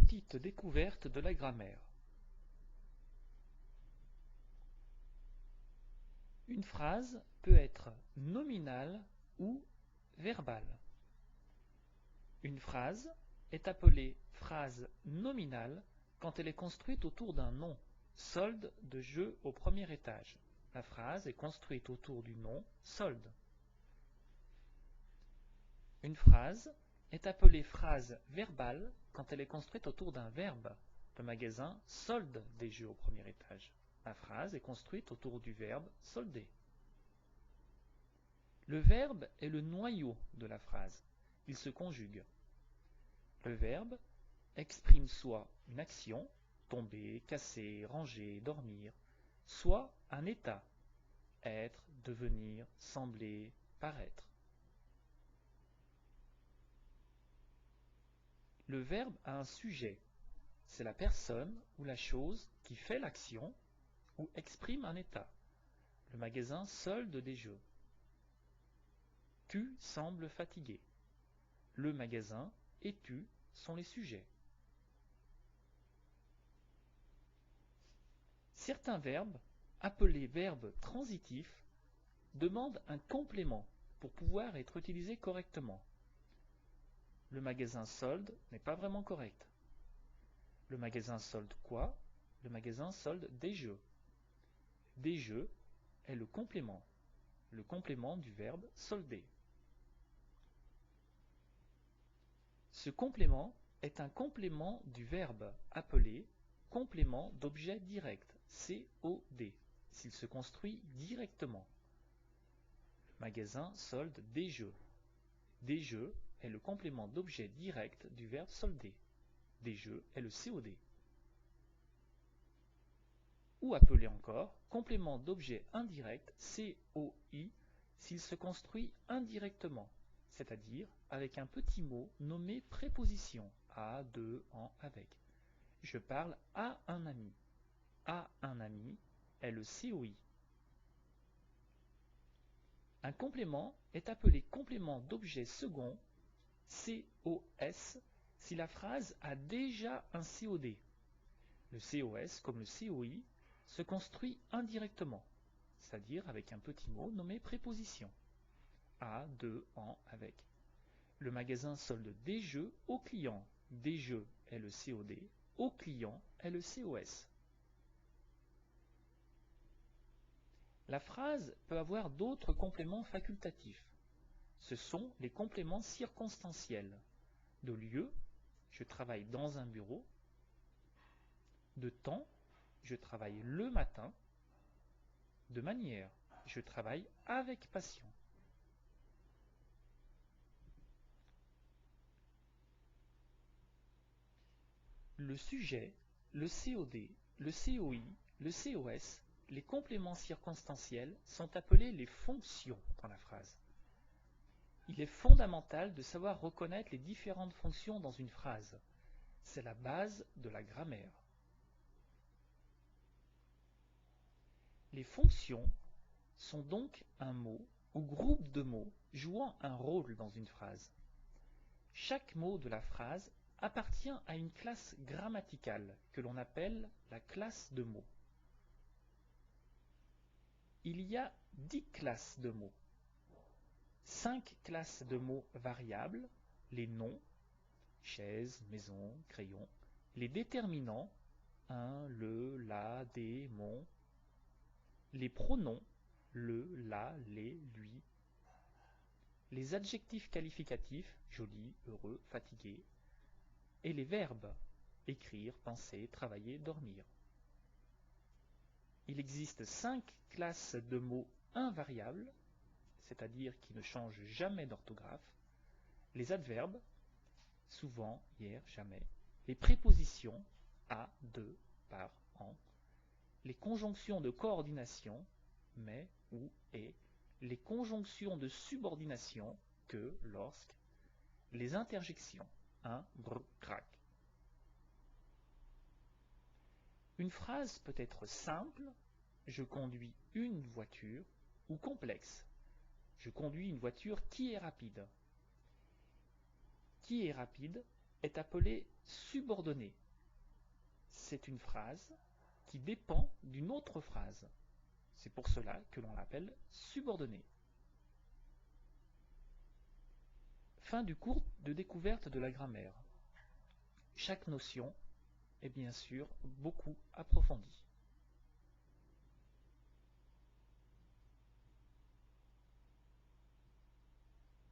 petite découverte de la grammaire. Une phrase peut être nominale ou verbale. Une phrase est appelée phrase nominale quand elle est construite autour d'un nom, solde de jeu au premier étage. La phrase est construite autour du nom solde. Une phrase est appelée phrase verbale quand elle est construite autour d'un verbe. Le magasin solde des jeux au premier étage. La phrase est construite autour du verbe solder. Le verbe est le noyau de la phrase. Il se conjugue. Le verbe exprime soit une action, tomber, casser, ranger, dormir, soit un état, être, devenir, sembler, paraître. Le verbe a un sujet. C'est la personne ou la chose qui fait l'action ou exprime un état. Le magasin solde des jeux. Tu sembles fatigué. Le magasin et tu sont les sujets. Certains verbes, appelés verbes transitifs, demandent un complément pour pouvoir être utilisés correctement. Le magasin solde n'est pas vraiment correct. Le magasin solde quoi? Le magasin solde des jeux. Des jeux est le complément du verbe solder. Ce complément est un complément du verbe appelé complément d'objet direct, COD, s'il se construit directement. Le magasin solde des jeux. Des jeux est le complément d'objet direct du verbe solder. Des jeux est le COD. Ou appelé encore complément d'objet indirect, COI, s'il se construit indirectement, c'est-à-dire avec un petit mot nommé préposition, à, de, en, avec. Je parle à un ami. À un ami est le COI. Un complément est appelé complément d'objet second, COS, si la phrase a déjà un COD. Le COS, comme le COI, se construit indirectement, c'est-à-dire avec un petit mot nommé préposition. À, de, en, avec. Le magasin solde des jeux au client. Des jeux est le COD, au client est le COS. La phrase peut avoir d'autres compléments facultatifs. Ce sont les compléments circonstanciels. De lieu, je travaille dans un bureau. De temps, je travaille le matin. De manière, je travaille avec passion. Le sujet, le COD, le COI, le COS, les compléments circonstanciels sont appelés les fonctions dans la phrase. Il est fondamental de savoir reconnaître les différentes fonctions dans une phrase. C'est la base de la grammaire. Les fonctions sont donc un mot ou groupe de mots jouant un rôle dans une phrase. Chaque mot de la phrase appartient à une classe grammaticale que l'on appelle la classe de mots. Il y a 10 classes de mots. 5 classes de mots variables, les noms, chaise, maison, crayon, les déterminants, un, le, la, des, mon, les pronoms, le, la, les, lui, les adjectifs qualificatifs, joli, heureux, fatigué, et les verbes, écrire, penser, travailler, dormir. Il existe 5 classes de mots invariables, c'est-à-dire qui ne changent jamais d'orthographe, les adverbes, souvent, hier, jamais, les prépositions, à, de, par, en, les conjonctions de coordination, mais, ou, et, les conjonctions de subordination, que, lorsque, les interjections, un, br, crac. Une phrase peut être simple, je conduis une voiture, ou complexe, je conduis une voiture qui est rapide. Qui est rapide est appelée subordonnée. C'est une phrase qui dépend d'une autre phrase. C'est pour cela que l'on l'appelle subordonnée. Fin du cours de découverte de la grammaire. Chaque notion est bien sûr beaucoup approfondie.